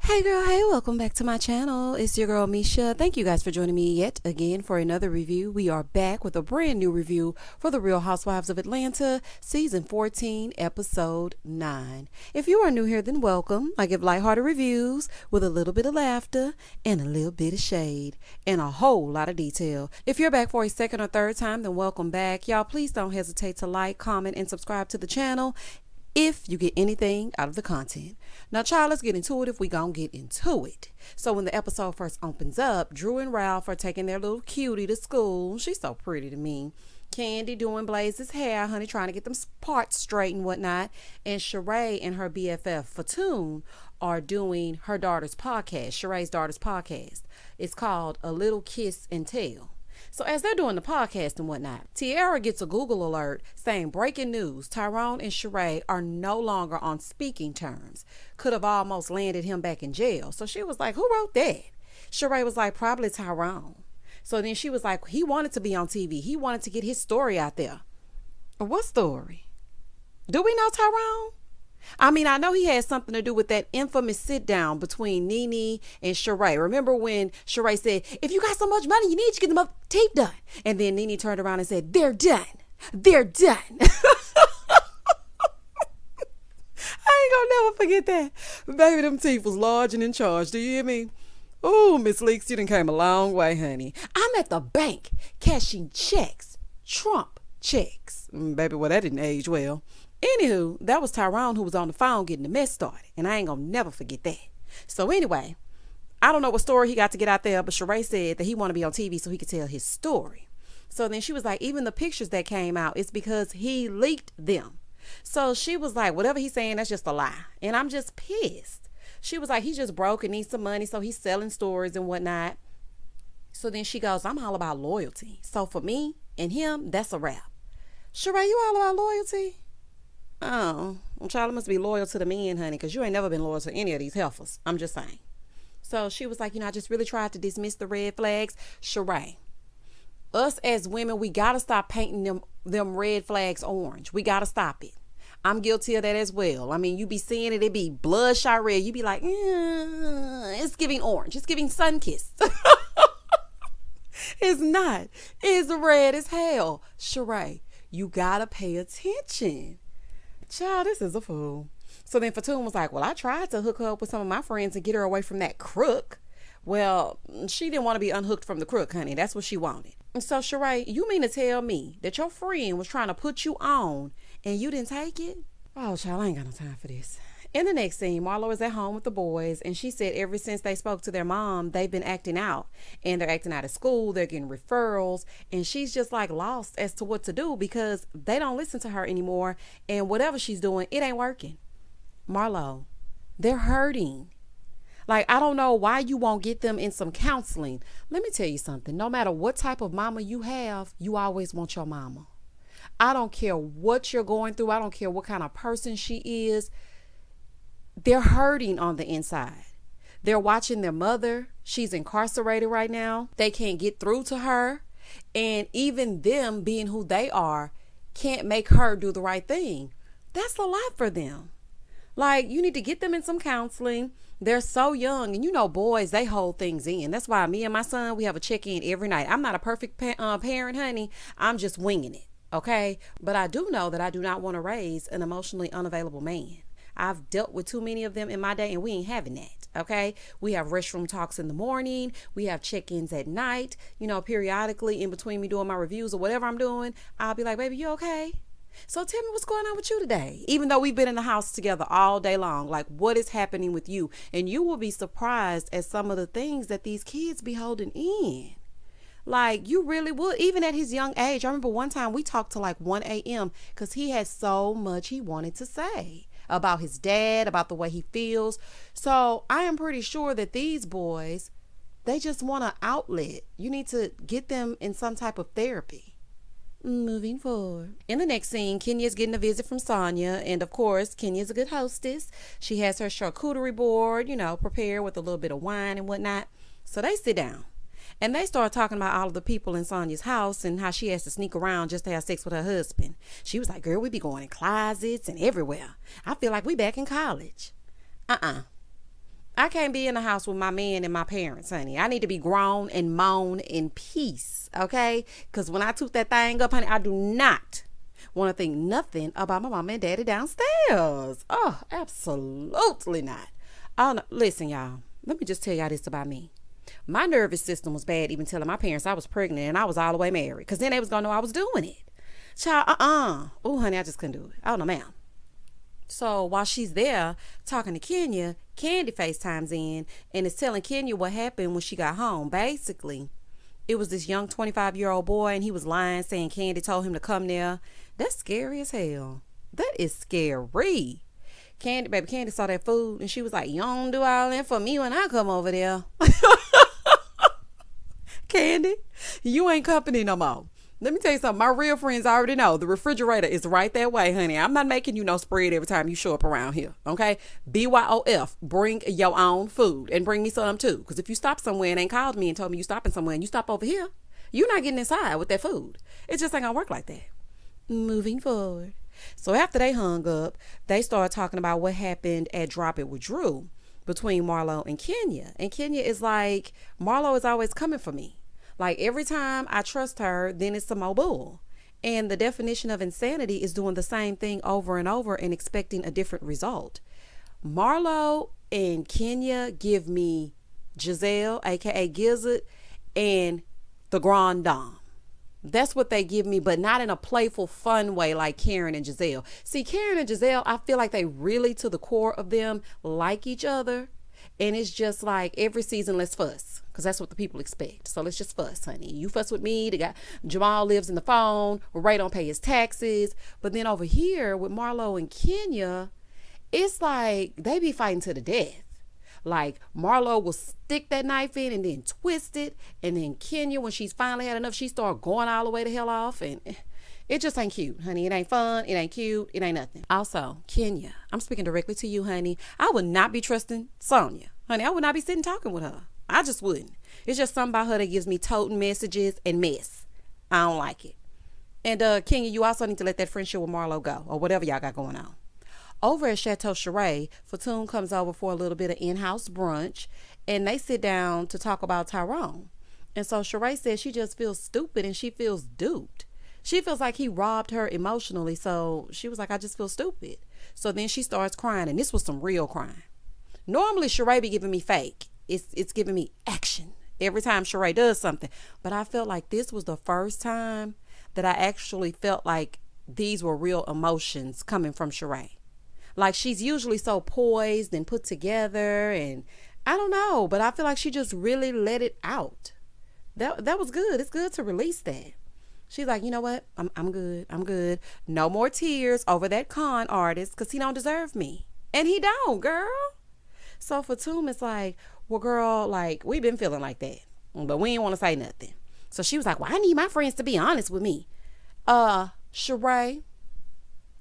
Hey girl, hey, welcome back to my channel. It's your girl Misha. Thank you guys for joining me yet again for another review. We are back with a brand new review for The Real Housewives of Atlanta, Season 14, Episode 9. If you are new here, then welcome. I give lighthearted reviews with a little bit of laughter and a little bit of shade and a whole lot of detail. If you're back for a second or third time, then welcome back. Y'all, please don't hesitate to like, comment, and subscribe to the channel if you get anything out of the content. Now, child, let's get into it if we gonna get into it. So when the episode first opens up, Drew and Ralph are taking their little cutie to school. She's so pretty to me. Candy doing Blaze's hair, honey, trying to get them parts straight and whatnot. And Sheree and her BFF, Fatoon, are doing her daughter's podcast, Sheree's daughter's podcast. It's called A Little Kiss and Tell. So as they're doing the podcast and whatnot, Tiara gets a Google alert saying breaking news, Tyrone and Sheree are no longer on speaking terms. Could have almost landed him back in jail. So she was like, who wrote that? Sheree was like, probably Tyrone. So then she was like, he wanted to be on TV. He wanted to get his story out there. What story? Do we know Tyrone? I mean, I know he had something to do with that infamous sit down between Nene and Sheree. Remember when Sheree said, if you got so much money, you need to get them up tape done. And then Nene turned around and said, they're done. They're done. I ain't gonna never forget that. Baby, them teeth was large and in charge. Do you hear me? Oh, Miss Leaks, you done came a long way, honey. I'm at the bank cashing checks. Trump checks. Baby, well, that didn't age well. Anywho, that was Tyrone who was on the phone getting the mess started. And I ain't gonna never forget that. So anyway, I don't know what story he got to get out there, but Sheree said that he wanted to be on TV so he could tell his story. So then she was like, even the pictures that came out, it's because he leaked them. So she was like, whatever he's saying, that's just a lie. And I'm just pissed. She was like, he's just broke and needs some money, so he's selling stories and whatnot. So then she goes, I'm all about loyalty. So for me and him, that's a wrap. Sheree, you all about loyalty? Oh, well, child, must be loyal to the men, honey, because you ain't never been loyal to any of these heifers. I'm just saying. So she was like, I just really tried to dismiss the red flags. Sheree, us as women, we got to stop painting them red flags orange. We got to stop it. I'm guilty of that as well. I mean, you be seeing it be bloodshot red. You be like, it's giving orange. It's giving sun-kissed. It's not. It's red as hell. Sheree, you got to pay attention. Child, this is a fool. So then Fatoon was like, well, I tried to hook her up with some of my friends and get her away from that crook. Well, she didn't want to be unhooked from the crook, honey. That's what she wanted. And so, Sheree, you mean to tell me that your friend was trying to put you on and you didn't take it? Oh, child, I ain't got no time for this. In the next scene, Marlo is at home with the boys, and she said ever since they spoke to their mom, they've been acting out. And they're acting out at school, they're getting referrals, and she's just like lost as to what to do because they don't listen to her anymore, and whatever she's doing, it ain't working. Marlo, they're hurting. Like, I don't know why you won't get them in some counseling. Let me tell you something. No matter what type of mama you have, you always want your mama. I don't care what you're going through. I don't care what kind of person she is. They're hurting on the inside. They're watching their mother. She's incarcerated right now. They can't get through to her. And even them being who they are can't make her do the right thing. That's a lot for them. Like, you need to get them in some counseling. They're so young. And you know, boys, they hold things in. That's why me and my son, we have a check-in every night. I'm not a perfect parent, honey. I'm just winging it. Okay? But I do know that I do not want to raise an emotionally unavailable man. I've dealt with too many of them in my day, and we ain't having that, okay? We have restroom talks in the morning. We have check-ins at night. You know, periodically in between me doing my reviews or whatever I'm doing, I'll be like, baby, you okay? So tell me what's going on with you today. Even though we've been in the house together all day long, like what is happening with you? And you will be surprised at some of the things that these kids be holding in. Like, you really would, even at his young age. I remember one time we talked to like 1 a.m. because he had so much he wanted to say about his dad, about the way he feels. So I am pretty sure that these boys, they just want an outlet. You need to get them in some type of therapy. Moving forward. In the next scene, Kenya's getting a visit from Sonia. And of course, Kenya's a good hostess. She has her charcuterie board, prepared with a little bit of wine and whatnot. So they sit down. And they start talking about all of the people in Sonia's house and how she has to sneak around just to have sex with her husband. She was like, girl, we be going in closets and everywhere. I feel like we back in college. I can't be in the house with my man and my parents, honey. I need to be grown and moan in peace, okay? Because when I toot that thing up, honey, I do not want to think nothing about my mama and daddy downstairs. Oh, absolutely not. Oh, no. Listen, y'all. Let me just tell y'all this about me. My nervous system was bad even telling my parents I was pregnant and I was all the way married. Because then they was going to know I was doing it. Child, Oh, honey, I just couldn't do it. Oh, no, ma'am. So while she's there talking to Kenya, Candy FaceTimes in and is telling Kenya what happened when she got home. Basically, it was this young 25-year-old boy and he was lying, saying Candy told him to come there. That's scary as hell. That is scary. Baby Candy saw that food and she was like, you don't do all that for me when I come over there. Candy, you ain't company no more. Let me tell you something. My real friends already know the refrigerator is right that way, honey. I'm not making you no spread every time you show up around here, okay? BYOF, bring your own food and bring me some too. Because if you stop somewhere and ain't called me and told me you stopping somewhere and you stop over here, you're not getting inside with that food. It just ain't gonna work like that. Moving forward. So after they hung up, they started talking about what happened at Drop It with Drew between Marlo and Kenya. And Kenya is like, Marlo is always coming for me. Like every time I trust her, then it's some more bull. And the definition of insanity is doing the same thing over and over and expecting a different result. Marlo and Kenya give me Giselle, aka Gizzard, and the Grand Dame. That's what they give me, but not in a playful, fun way like Karen and Giselle. See, Karen and Giselle, I feel like they really, to the core of them, like each other. And it's just like every season, let's fuss. Because that's what the people expect. So let's just fuss, honey. You fuss with me. The guy, Jamal lives in the phone. Ray don't pay his taxes. But then over here with Marlo and Kenya, it's like they be fighting to the death. Like Marlo will stick that knife in and then twist it. And then Kenya, when she's finally had enough, she start going all the way the hell off. And it just ain't cute, honey. It ain't fun. It ain't cute. It ain't nothing. Also, Kenya, I'm speaking directly to you, honey. I would not be trusting Sonia. Honey, I would not be sitting talking with her. I just wouldn't. It's just something about her that gives me toting messages and mess. I don't like it. And Kenya, you also need to let that friendship with Marlo go, or whatever y'all got going on. Over at Chateau Sheree, Fatoon comes over for a little bit of in-house brunch, and they sit down to talk about Tyrone. And so Sheree says she just feels stupid and she feels duped. She feels like he robbed her emotionally, so she was like, I just feel stupid. So then she starts crying, and this was some real crying. Normally, Sheree be giving me fake. It's giving me action every time Sheree does something. But I felt like this was the first time that I actually felt like these were real emotions coming from Sheree. Like she's usually so poised and put together, and I don't know, but I feel like she just really let it out. That was good. It's good to release that. She's like, you know what? I'm good. I'm good. No more tears over that con artist because he don't deserve me. And he don't, girl. So Fatum is like, well, girl, like, we've been feeling like that, but we ain't want to say nothing. So she was like, well, I need my friends to be honest with me. Sheree,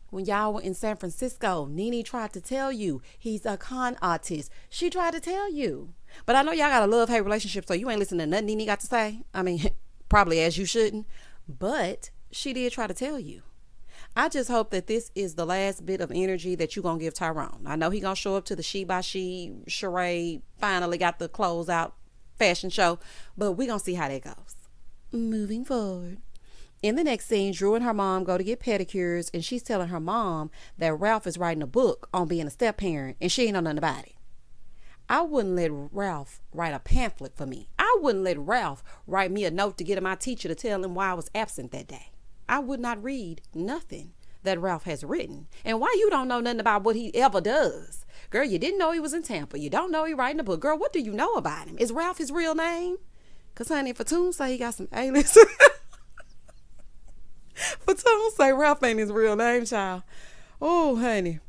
when y'all were in San Francisco, Nene tried to tell you he's a con artist. She tried to tell you. But I know y'all got a love-hate relationship, so you ain't listening to nothing Nene got to say. I mean, probably as you shouldn't. But she did try to tell you. I just hope that this is the last bit of energy that you're going to give Tyrone. I know he going to show up to the She by She Sheree finally got the clothes out fashion show, but we going to see how that goes. Moving forward. In the next scene, Drew and her mom go to get pedicures, and she's telling her mom that Ralph is writing a book on being a step-parent, and she ain't know nothing about it. I wouldn't let Ralph write a pamphlet for me. I wouldn't let Ralph write me a note to get to my teacher to tell him why I was absent that day. I would not read nothing that Ralph has written. And why you don't know nothing about what he ever does? Girl, you didn't know he was in Tampa. You don't know he writing a book. Girl, what do you know about him? Is Ralph his real name? Because, honey, Fatum say he got some A-list. Fatum say Ralph ain't his real name, child. Oh, honey.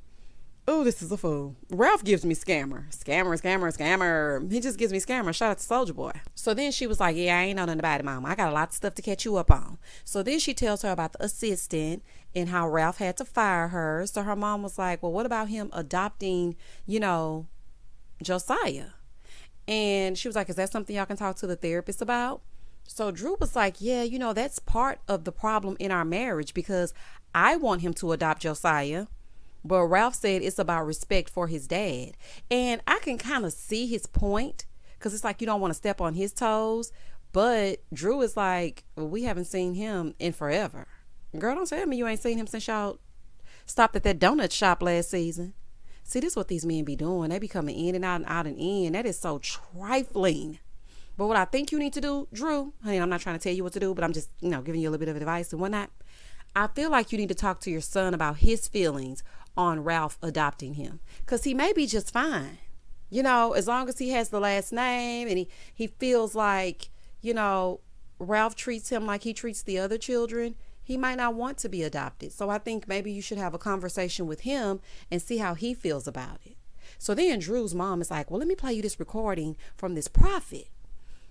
Oh, this is a fool. Ralph gives me scammer. Scammer. He just gives me scammer. Shout out to Soulja Boy. So then she was like, yeah, I ain't know nothing about it, Mama. I got a lot of stuff to catch you up on. So then she tells her about the assistant and how Ralph had to fire her. So her mom was like, well, what about him adopting, Josiah? And she was like, is that something y'all can talk to the therapist about? So Drew was like, yeah, that's part of the problem in our marriage because I want him to adopt Josiah. But Ralph said it's about respect for his dad. And I can kind of see his point, because it's like you don't want to step on his toes. But Drew is like, well, we haven't seen him in forever. Girl, don't tell me you ain't seen him since y'all stopped at that donut shop last season. See, this is what these men be doing. They be coming in and out and out and in. That is so trifling. But what I think you need to do, Drew, honey, I'm not trying to tell you what to do, but I'm just, giving you a little bit of advice and whatnot. I feel like you need to talk to your son about his feelings on Ralph adopting him, because he may be just fine. As long as he has the last name and he feels like, Ralph treats him like he treats the other children, he might not want to be adopted. So I think maybe you should have a conversation with him and see how he feels about it. So then Drew's mom is like, well, let me play you this recording from this prophet.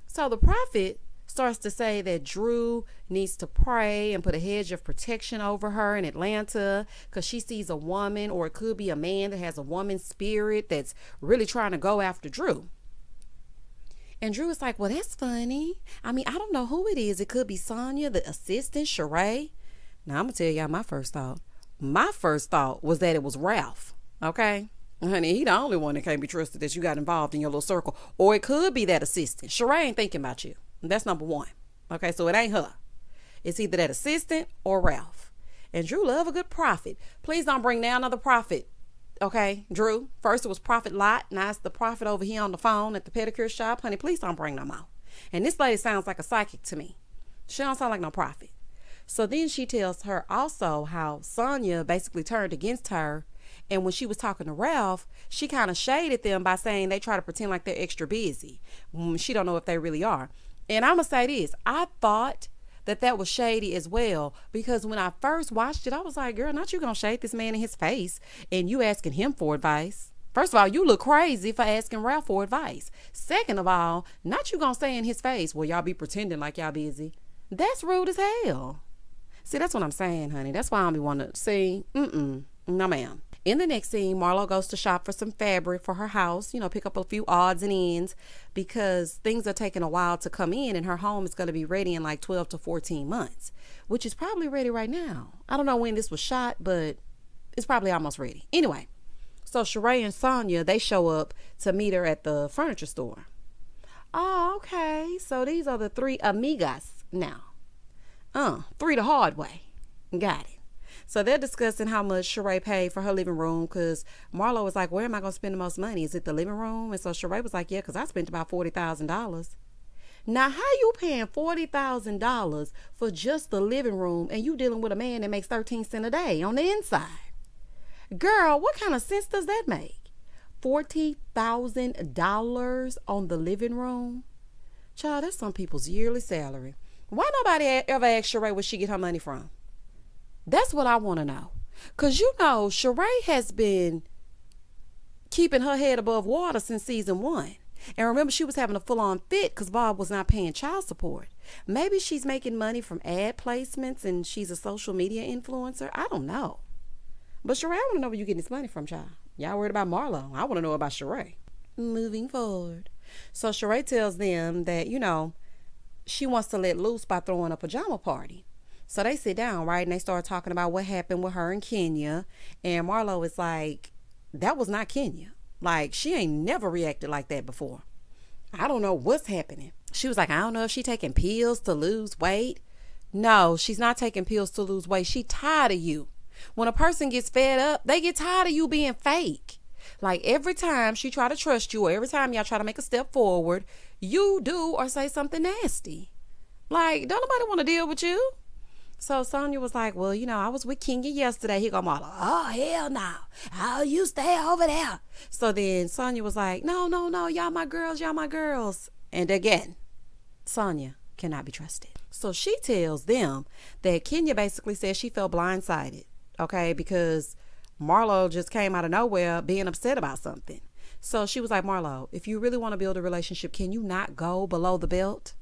So the prophet starts to say that Drew needs to pray and put a hedge of protection over her in Atlanta, because she sees a woman, or it could be a man that has a woman's spirit that's really trying to go after Drew. And Drew is like, well, that's funny. I don't know who it is. It could be Sonia, the assistant, Sheree. Now, I'm going to tell y'all my first thought. My first thought was that it was Ralph. Okay? Honey, he the only one that can't be trusted that you got involved in your little circle. Or it could be that assistant. Sheree ain't thinking about you. That's number one. Okay? So it ain't her. It's either that assistant or Ralph. And Drew love a good prophet. Please don't bring down another prophet. Okay, Drew. First it was Prophet Lot. Now it's the prophet over here on the phone at the pedicure shop. Honey, please don't bring no more. And this lady sounds like a psychic to me. She don't sound like no prophet. So then she tells her also how Sonia basically turned against her. And when she was talking to Ralph, she kind of shaded them by saying they try to pretend like they're extra busy. She don't know if they really are. And I'm going to say this. I thought that was shady as well, because when I first watched it, I was like, girl, not you gonna shade this man in his face and you asking him for advice. First of all, you look crazy for asking Ralph for advice. Second of all, not you gonna say in his face, well, y'all be pretending like y'all busy. That's rude as hell. See, that's what I'm saying, honey. That's why I don't be wanting to see. No, ma'am. In the next scene, Marlo goes to shop for some fabric for her house, pick up a few odds and ends, because things are taking a while to come in and her home is going to be ready in like 12 to 14 months, which is probably ready right now. I don't know when this was shot, but it's probably almost ready. Anyway, so Sheree and Sonia, they show up to meet her at the furniture store. Oh, okay. So these are the three amigas now. Three the hard way. Got it. So they're discussing how much Sheree paid for her living room, because Marlo was like, where am I going to spend the most money? Is it the living room? And so Sheree was like, yeah, because I spent about $40,000. Now, how you paying $40,000 for just the living room and you dealing with a man that makes 13 cents a day on the inside? Girl, what kind of sense does that make? $40,000 on the living room? Child, that's some people's yearly salary. Why nobody ever asked Sheree where she get her money from? That's what I want to know. Because, Sheree has been keeping her head above water since season 1. And remember, she was having a full-on fit because Bob was not paying child support. Maybe she's making money from ad placements and she's a social media influencer. I don't know. But Sheree, I want to know where you getting this money from, child. Y'all worried about Marlo. I want to know about Sheree. Moving forward. So Sheree tells them that, she wants to let loose by throwing a pajama party. So they sit down, right? And they start talking about what happened with her in Kenya. And Marlo is like, that was not Kenya. Like, she ain't never reacted like that before. I don't know what's happening. She was like, I don't know if she taking pills to lose weight. No, she's not taking pills to lose weight. She tired of you. When a person gets fed up, they get tired of you being fake. Like, every time she try to trust you, or every time y'all try to make a step forward, you do or say something nasty. Like, don't nobody want to deal with you. So Sonia was like, well, I was with Kenya yesterday. He go, Marlo, oh, hell no. Oh, you stay over there. So then Sonia was like, no, y'all my girls. And again, Sonia cannot be trusted. So she tells them that Kenya basically says she felt blindsided, okay, because Marlo just came out of nowhere being upset about something. So she was like, Marlo, if you really want to build a relationship, can you not go below the belt?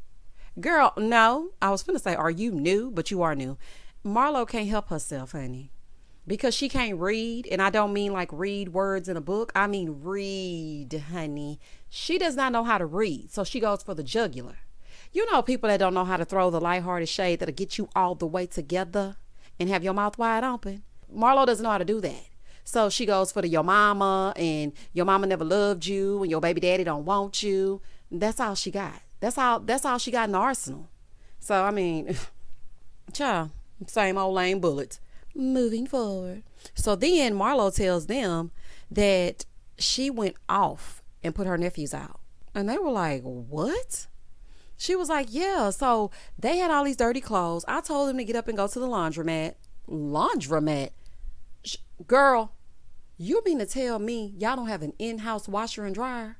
Girl, no. I was finna say, are you new? But you are new. Marlo can't help herself, honey, because she can't read. And I don't mean like read words in a book. I mean read, honey. She does not know how to read. So she goes for the jugular. People that don't know how to throw the lighthearted shade that'll get you all the way together and have your mouth wide open. Marlo doesn't know how to do that. So she goes for the your mama, and your mama never loved you, and your baby daddy don't want you. That's all she got. That's all she got in the arsenal. So I mean, child, same old lame bullets. Moving forward. So then Marlo tells them that she went off and put her nephews out. And they were like, what? She was like, yeah, so they had all these dirty clothes. I told them to get up and go to the laundromat. Laundromat? Girl, you mean to tell me y'all don't have an in-house washer and dryer?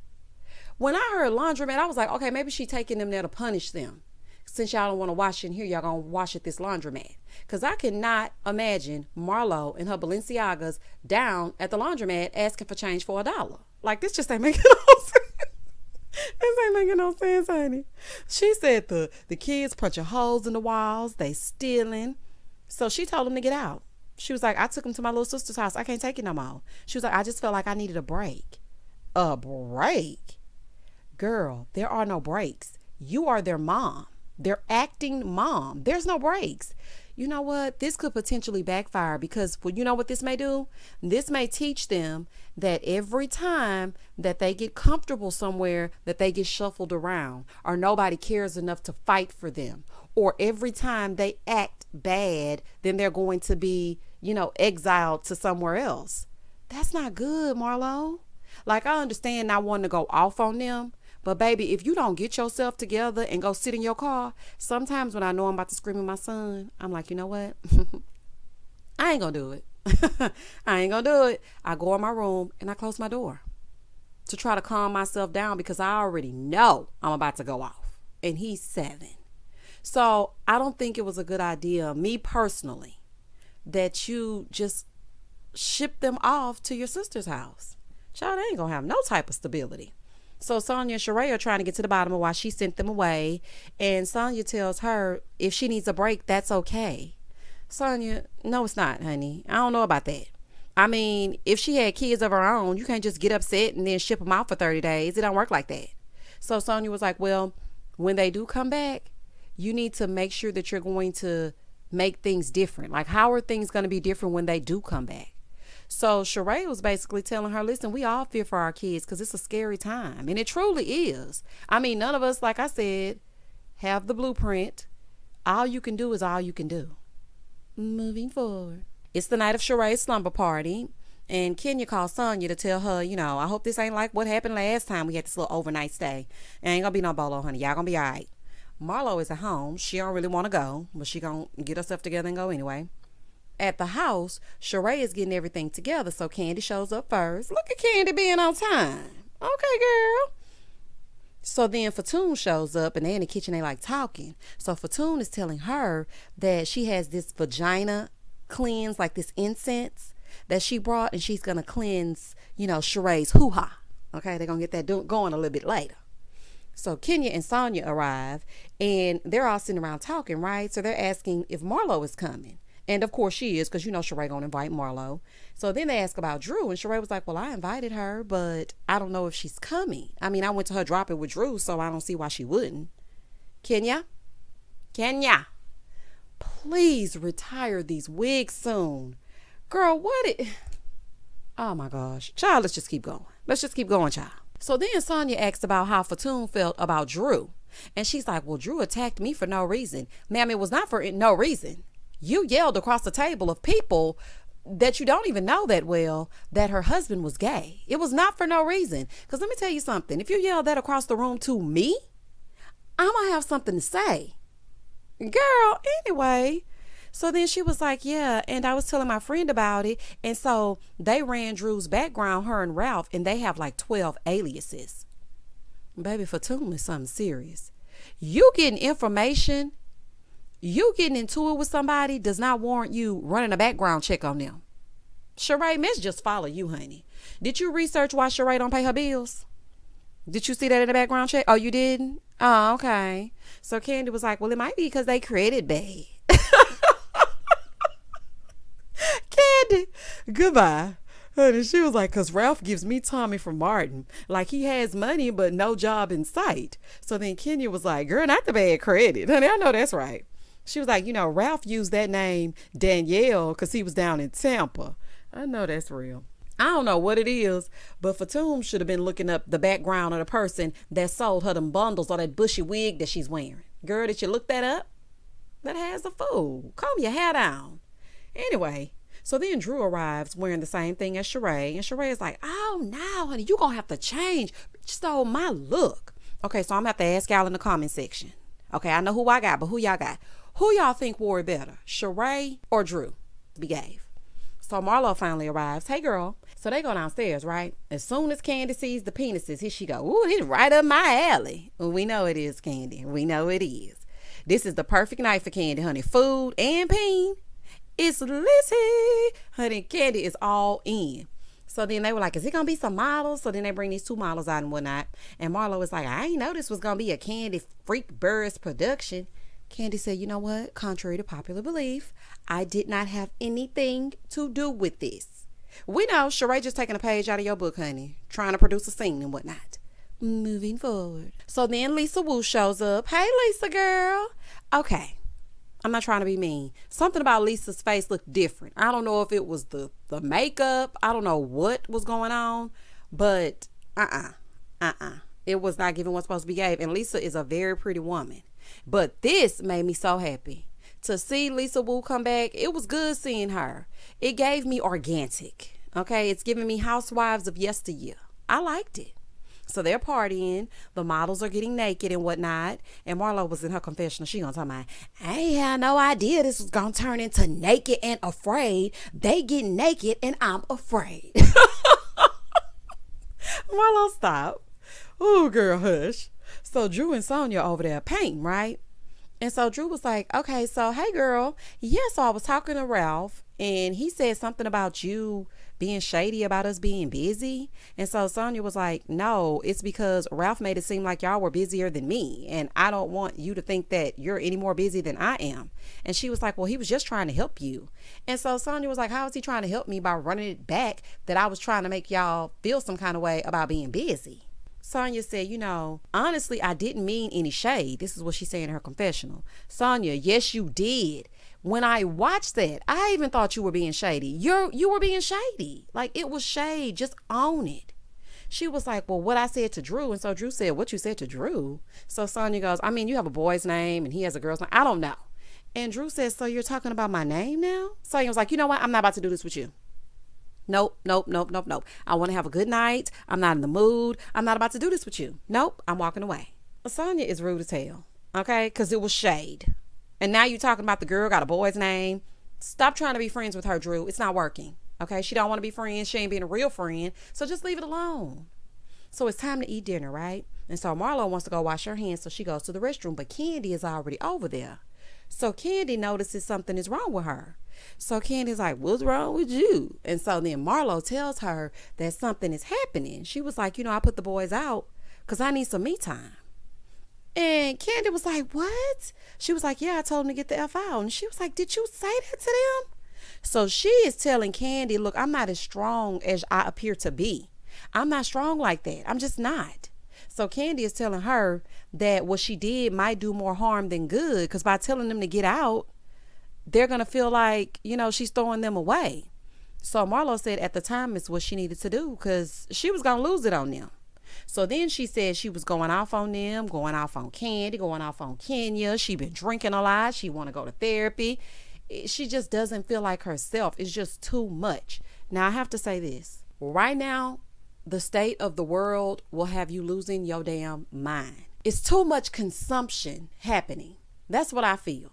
When I heard laundromat, I was like, okay, maybe she taking them there to punish them. Since y'all don't want to wash in here, y'all gonna wash at this laundromat. Because I cannot imagine Marlo and her Balenciagas down at the laundromat asking for change for $1. Like, this just ain't making no sense. This ain't making no sense, honey. She said the kids punching holes in the walls. They stealing. So she told them to get out. She was like, I took them to my little sister's house. I can't take it no more. She was like, I just felt like I needed a break. A break? Girl, there are no breaks. You are their mom. They're acting mom. There's no breaks. You know what? This could potentially backfire because, well, you know what this may do? This may teach them that every time that they get comfortable somewhere, that they get shuffled around, or nobody cares enough to fight for them, or every time they act bad, then they're going to be, exiled to somewhere else. That's not good, Marlo. Like, I understand not wanting to go off on them, but baby, if you don't get yourself together and go sit in your car, sometimes when I know I'm about to scream at my son, I'm like, you know what? I ain't gonna do it. I ain't gonna do it. I go in my room and I close my door to try to calm myself down because I already know I'm about to go off. And he's 7. So I don't think it was a good idea, me personally, that you just ship them off to your sister's house. Child, they ain't gonna have no type of stability. So Sonia and Sheree are trying to get to the bottom of why she sent them away. And Sonia tells her if she needs a break, that's okay. Sonia, no, it's not, honey. I don't know about that. I mean, if she had kids of her own, you can't just get upset and then ship them out for 30 days. It don't work like that. So Sonia was like, well, when they do come back, you need to make sure that you're going to make things different. Like, how are things going to be different when they do come back? So Sheree was basically telling her, listen, we all fear for our kids because it's a scary time. And it truly is. I mean, none of us, like I said, have the blueprint. All you can do is all you can do. Moving forward. It's the night of Sheree's slumber party. And Kenya called Sonia to tell her, I hope this ain't like what happened last time we had this little overnight stay. It ain't going to be no bolo, honey. Y'all going to be all right. Marlo is at home. She don't really want to go, but she going to get herself together and go anyway. At the house, Sheree is getting everything together, so Candy shows up first. Look at Candy being on time. Okay, girl. So then Fatoon shows up, and they in the kitchen, they like talking. So Fatoon is telling her that she has this vagina cleanse, like this incense that she brought, and she's going to cleanse, Sheree's hoo-ha. Okay, they're going to get that going a little bit later. So Kenya and Sonia arrive, and they're all sitting around talking, right? So they're asking if Marlo is coming. And of course she is, because Sheree gonna invite Marlo. So then they ask about Drew, and Sheree was like, well, I invited her, but I don't know if she's coming. I mean, I went to her drop it with Drew, so I don't see why she wouldn't. Kenya, please retire these wigs soon. Girl, oh my gosh. Child, let's just keep going. Let's just keep going, child. So then Sonia asked about how Fatoon felt about Drew. And she's like, well, Drew attacked me for no reason. Ma'am, it was not for no reason. You yelled across the table of people that you don't even know that well that her husband was gay. It was not for no reason. Because let me tell you something. If you yell that across the room to me, I'm going to have something to say. Girl, anyway. So then she was like, yeah, and I was telling my friend about it. And so they ran Drew's background, her and Ralph, and they have like 12 aliases. Baby, Fatoon is something serious. You getting information, you getting into it with somebody does not warrant you running a background check on them. Sheree, Miss just follow you, honey. Did you research why Sheree don't pay her bills? Did you see that in the background check? Oh, you didn't? Oh, okay. So Candy was like, well, it might be because they created bad. Candy, goodbye. Honey, she was like, because Ralph gives me Tommy from Martin. Like, he has money, but no job in sight. So then Kenya was like, girl, not the bad credit. Honey, I know that's right. She was like, Ralph used that name, Danielle, because he was down in Tampa. I know that's real. I don't know what it is, but Fatum should have been looking up the background of the person that sold her them bundles or that bushy wig that she's wearing. Girl, did you look that up? That has a fool. Comb your hair down. Anyway, so then Drew arrives wearing the same thing as Sheree. And Sheree is like, oh, no, honey, you going to have to change. Bitch stole my look. Okay, so I'm going to have to ask y'all in the comment section. Okay, I know who I got, but who y'all got? Who y'all think wore it better, Sheree or Drew? Behave. So Marlo finally arrives. Hey, girl. So they go downstairs, right? As soon as Candy sees the penises, here she go. Ooh, it's right up my alley. Well, we know it is, Candy. We know it is. This is the perfect night for Candy, honey. Food and peen. It's Lizzie. Honey, Candy is all in. So then they were like, is it going to be some models? So then they bring these 2 models out and whatnot. And Marlo was like, I ain't know this was going to be a Candy Freak Birds production. Candy said, you know what? Contrary to popular belief, I did not have anything to do with this. We know Sheree just taking a page out of your book, honey. Trying to produce a scene and whatnot. Moving forward. So then Lisa Wu shows up. Hey, Lisa girl. Okay. I'm not trying to be mean. Something about Lisa's face looked different. I don't know if it was the makeup. I don't know what was going on. But it was not giving what's supposed to be gave. And Lisa is a very pretty woman. But this made me so happy. To see Lisa Wu come back, it was good seeing her. It gave me organic. Okay, it's giving me Housewives of yesteryear. I liked it. So they're partying. The models are getting naked and whatnot. And Marlo was in her confessional. She gonna talk about, I ain't had no idea this was gonna turn into Naked and Afraid. They get naked and I'm afraid. Marlo, stop. Oh, girl, hush. So Drew and Sonia over there painting, right? And so Drew was like, okay, so hey, girl. Yes, so I was talking to Ralph and he said something about you being shady about us being busy. And so Sonia was like, no, it's because Ralph made it seem like y'all were busier than me. And I don't want you to think that you're any more busy than I am. And she was like, well, he was just trying to help you. And so Sonia was like, how is he trying to help me by running it back that I was trying to make y'all feel some kind of way about being busy? Sonia said, you know, honestly, I didn't mean any shade. This is what she said in her confessional. Sonia, yes, you did. When I watched that, I even thought you were being shady. You were being shady. Like, it was shade. Just own it. She was like, well, what I said to Drew. And so Drew said, what you said to Drew? So Sonia goes, I mean, you have a boy's name and he has a girl's name. I don't know. And Drew says, so you're talking about my name now? Sonia was like, you know what? I'm not about to do this with you. Nope. I want to have a good night. I'm not in the mood. I'm not about to do this with you. Nope. I'm walking away. Sonia is rude as hell. Okay? Because it was shade. And now you're talking about the girl got a boy's name. Stop trying to be friends with her, Drew. It's not working. Okay? She don't want to be friends. She ain't being a real friend. So just leave it alone. So it's time to eat dinner, right? And so Marlo wants to go wash her hands. So she goes to the restroom. But Candy is already over there. So Candy notices something is wrong with her. So Candy's like, what's wrong with you? And so then Marlo tells her that something is happening. She was like, you know, I put the boys out because I need some me time. And Candy was like, what? She was like, yeah, I told them to get the F out. And she was like, did you say that to them? So she is telling Candy, look, I'm not as strong as I appear to be. I'm not strong like that. I'm just not. So Candy is telling her that what she did might do more harm than good because by telling them to get out, they're going to feel like, you know, she's throwing them away. So Marlo said at the time it's what she needed to do because she was going to lose it on them. So then she said she was going off on them, going off on Candy, going off on Kenya. She been drinking a lot. She want to go to therapy. She just doesn't feel like herself. It's just too much. Now, I have to say this. Right now, the state of the world will have you losing your damn mind. It's too much consumption happening. That's what I feel.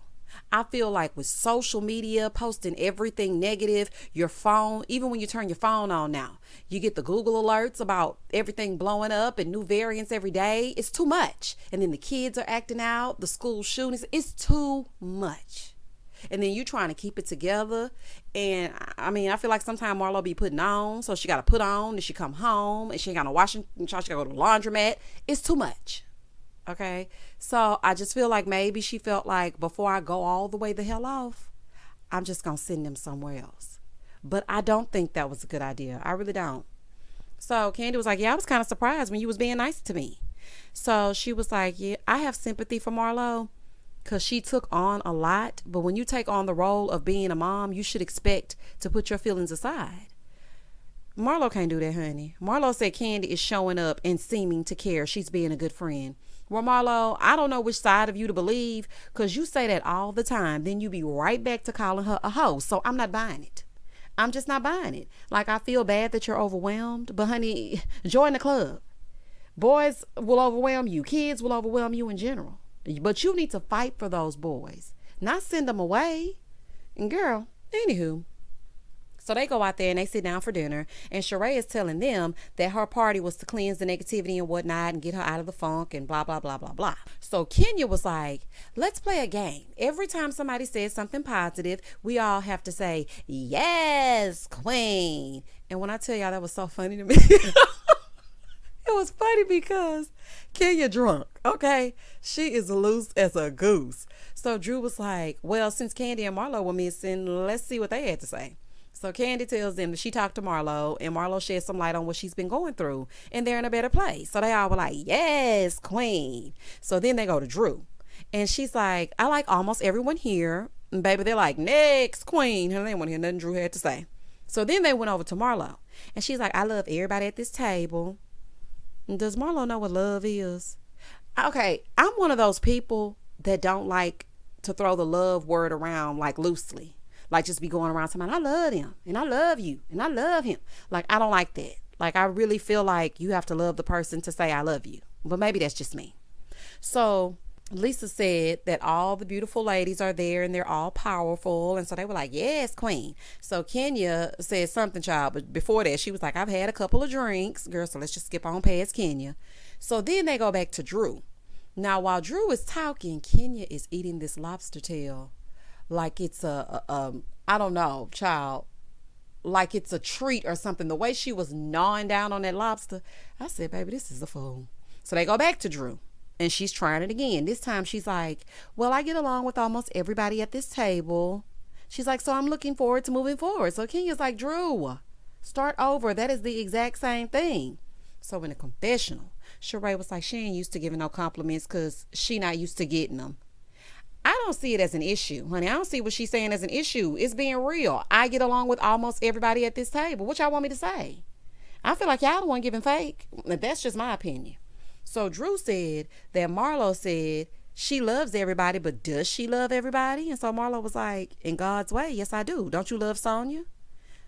I feel like with social media, posting everything negative, your phone, even when you turn your phone on now, you get the Google alerts about everything blowing up and new variants every day. It's too much. And then the kids are acting out, the school shootings. It's too much. And then you trying to keep it together. And I mean, I feel like sometimes Marlo be putting on, so she got to put on, and she come home, and she ain't got no washing, she got to go to the laundromat. It's too much. Okay, so I just feel like maybe she felt like before I go all the way the hell off, I'm just going to send them somewhere else. But I don't think that was a good idea. I really don't. So Candy was like, yeah, I was kind of surprised when you was being nice to me. So she was like, yeah, I have sympathy for Marlo because she took on a lot. But when you take on the role of being a mom, you should expect to put your feelings aside. Marlo can't do that, honey. Marlo said Candy is showing up and seeming to care. She's being a good friend. Well, Marlo, I don't know which side of you to believe, because you say that all the time. Then you be right back to calling her a hoe. So I'm not buying it. I'm just not buying it. Like, I feel bad that you're overwhelmed. But, honey, join the club. Boys will overwhelm you. Kids will overwhelm you in general. But you need to fight for those boys, not send them away. And girl, anywho. So they go out there and they sit down for dinner. And Sheree is telling them that her party was to cleanse the negativity and whatnot and get her out of the funk and blah, blah, blah, blah, blah. So Kenya was like, let's play a game. Every time somebody says something positive, we all have to say, yes, queen. And when I tell y'all, that was so funny to me. It was funny because Kenya drunk, okay? She is loose as a goose. So Drew was like, well, since Candy and Marlo were missing, let's see what they had to say. So Candy tells them that she talked to Marlo, and Marlo sheds some light on what she's been going through, and they're in a better place. So they all were like, yes, queen. So then they go to Drew, and she's like, I like almost everyone here. And baby, they're like, next, queen. And they didn't want to hear nothing Drew had to say. So then they went over to Marlo, and she's like, I love everybody at this table. Does Marlo know what love is? Okay, I'm one of those people that don't like to throw the love word around like loosely. Like just be going around saying, I love him and I love you and I love him. Like, I don't like that. Like, I really feel like you have to love the person to say I love you. But maybe that's just me. So Lisa said that all the beautiful ladies are there and they're all powerful. And so they were like, yes, queen. So Kenya said something, child. But before that, she was like, I've had a couple of drinks, girl. So let's just skip on past Kenya. So then they go back to Drew. Now, while Drew is talking, Kenya is eating this lobster tail like it's I don't know, child, like it's a treat or something. The way she was gnawing down on that lobster, I said, baby, this is a fool. So they go back to Drew. And she's trying it again. This time she's like, well, I get along with almost everybody at this table. She's like, so I'm looking forward to moving forward. So Kenya's like, Drew, start over. That is the exact same thing. So in the confessional, Sheree was like, she ain't used to giving no compliments because she not used to getting them. I don't see it as an issue, honey. I don't see what she's saying as an issue. It's being real. I get along with almost everybody at this table. What y'all want me to say? I feel like y'all the one giving fake. That's just my opinion. So Drew said that Marlo said she loves everybody, but does she love everybody? And so Marlo was like, in God's way, yes, I do. Don't you love Sonia?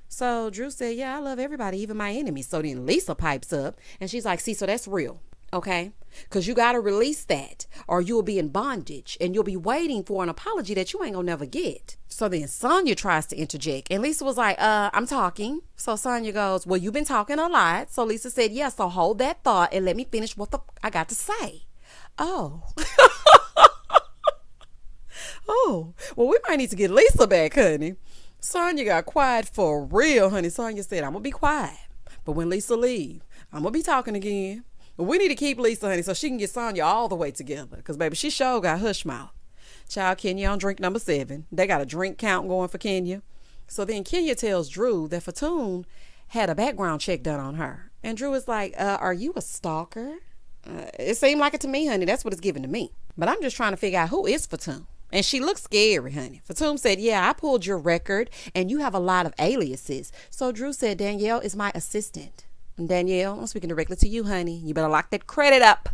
So Drew said, yeah, I love everybody, even my enemies. So then Lisa pipes up and she's like, see, so that's real. Okay, because you got to release that or you'll be in bondage and you'll be waiting for an apology that you ain't gonna never get. So then Sonia tries to interject and Lisa was like, I'm talking. So Sonia goes, well, you've been talking a lot. So Lisa said, yeah, so hold that thought and let me finish what I got to say. Oh. Oh, well, we might need to get Lisa back, honey. Sonia got quiet for real, honey. Sonia said, I'm gonna be quiet, but when Lisa leave, I'm gonna be talking again. We need to keep Lisa, honey, so she can get Sonia all the way together. Because, baby, she sure got hush mouth. Child, Kenya on drink number 7. They got a drink count going for Kenya. So then Kenya tells Drew that Fatoon had a background check done on her. And Drew is like, are you a stalker? It seemed like it to me, honey. That's what it's giving to me. But I'm just trying to figure out who is Fatoon. And she looks scary, honey. Fatoon said, yeah, I pulled your record, and you have a lot of aliases. So Drew said, Danielle is my assistant. Danielle, I'm speaking directly to you, honey. You better lock that credit up.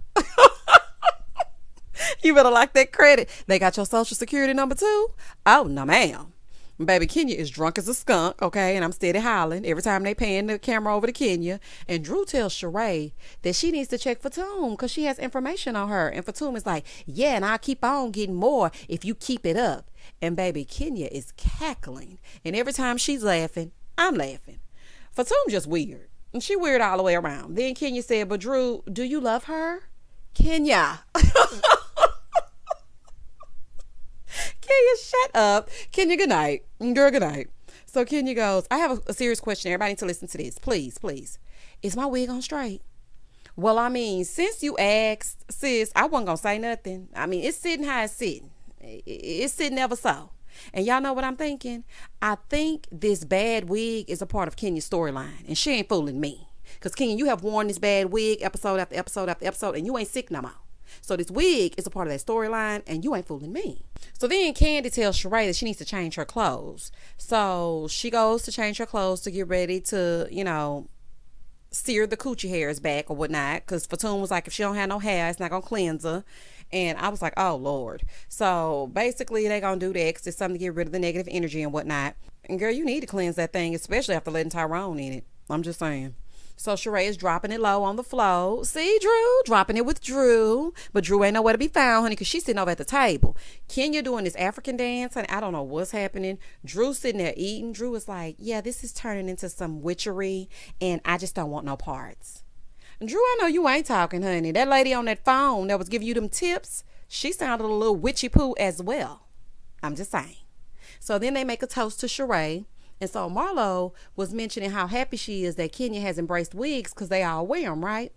You better lock that credit. They got your social security number too? Oh, no, ma'am. Baby, Kenya is drunk as a skunk, okay? And I'm steady hollering every time they pan the camera over to Kenya. And Drew tells Sheree that she needs to check Fatoon because she has information on her. And Fatoon is like, yeah, and I'll keep on getting more if you keep it up. And baby, Kenya is cackling. And every time she's laughing, I'm laughing. Fatoon just weird. And she weird all the way around. Then Kenya said, but Drew, do you love her? Kenya. Kenya, shut up. Kenya, good night. Girl, good night. So Kenya goes, I have a serious question. Everybody need to listen to this. Please, please. Is my wig on straight? Well, I mean, since you asked, sis, I wasn't going to say nothing. I mean, it's sitting how it's sitting. It's sitting ever so. And y'all know what I'm thinking? I think this bad wig is a part of Kenya's storyline. And she ain't fooling me. Because, Kenya, you have worn this bad wig episode after episode after episode. And you ain't sick no more. So this wig is a part of that storyline, and you ain't fooling me. So then Candy tells Sheree that she needs to change her clothes. So she goes to change her clothes to get ready to, sear the coochie hairs back or whatnot. Because Fatum was like, if she don't have no hair, it's not going to cleanse her. And I was like, oh, Lord. So basically, they going to do that because it's something to get rid of the negative energy and whatnot. And girl, you need to cleanse that thing, especially after letting Tyrone in it. I'm just saying. So Sheree is dropping it low on the floor. See, Drew? Dropping it with Drew. But Drew ain't nowhere to be found, honey, because she's sitting over at the table. Kenya doing this African dance, honey. I don't know what's happening. Drew sitting there eating. Drew is like, yeah, this is turning into some witchery, and I just don't want no parts. And Drew, I know you ain't talking, honey. That lady on that phone that was giving you them tips, she sounded a little witchy poo as well. I'm just saying. So then they make a toast to Sheree. And so Marlo was mentioning how happy she is that Kenya has embraced wigs because they all wear them, right?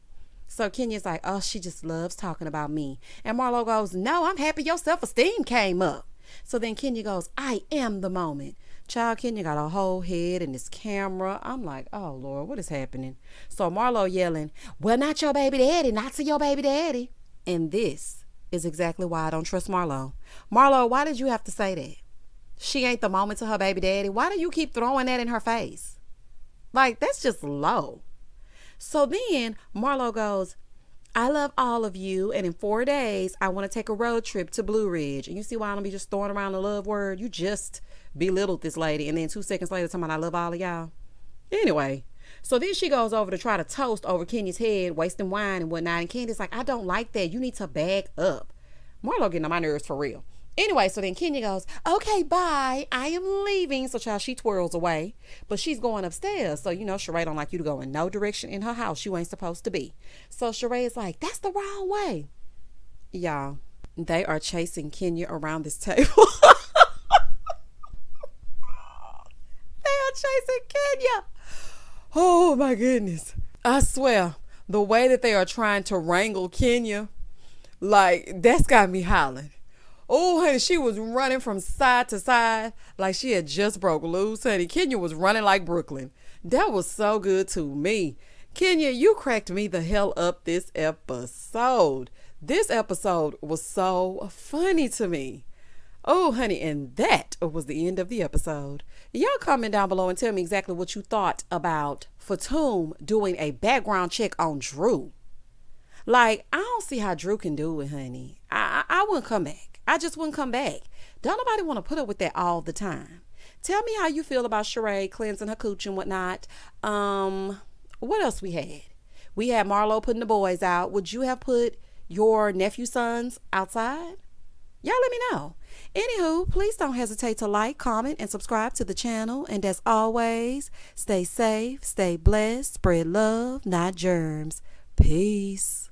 So Kenya's like, oh, she just loves talking about me. And Marlo goes, no, I'm happy your self-esteem came up. So then Kenya goes, I am the moment. Child, Kenya got a whole head in this camera. I'm like, oh, Lord, what is happening? So Marlo yelling, well, not your baby daddy, not to your baby daddy. And this is exactly why I don't trust Marlo. Marlo, why did you have to say that? She ain't the moment to her baby daddy. Why do you keep throwing that in her face? Like, that's just low. So then Marlo goes, I love all of you, and in 4 days, I want to take a road trip to Blue Ridge. And you see why I don't be just throwing around the love word? You just belittled this lady, and then 2 seconds later, talking about I love all of y'all. Anyway, so then she goes over to try to toast over Kenya's head, wasting wine and whatnot. And Candy's like, I don't like that. You need to bag up. Marlo getting on my nerves for real. Anyway, so then Kenya goes, okay, bye. I am leaving. So child, she twirls away, but she's going upstairs. So, Sheree don't like you to go in no direction in her house you ain't supposed to be. So Sheree is like, that's the wrong way. Y'all, they are chasing Kenya around this table. They are chasing Kenya. Oh my goodness. I swear, the way that they are trying to wrangle Kenya, like, that's got me hollering. Oh, honey, she was running from side to side like she had just broke loose, honey. Kenya was running like Brooklyn. That was so good to me. Kenya, you cracked me the hell up this episode. This episode was so funny to me. Oh, honey, and that was the end of the episode. Y'all comment down below and tell me exactly what you thought about Fatum doing a background check on Drew. Like, I don't see how Drew can do it, honey. I wouldn't come back. I just wouldn't come back. Don't nobody want to put up with that all the time. Tell me how you feel about Sheree cleansing her cooch and whatnot. What else we had? We had Marlo putting the boys out. Would you have put your nephew sons outside? Y'all let me know. Anywho, please don't hesitate to like, comment, and subscribe to the channel. And as always, stay safe, stay blessed, spread love, not germs. Peace.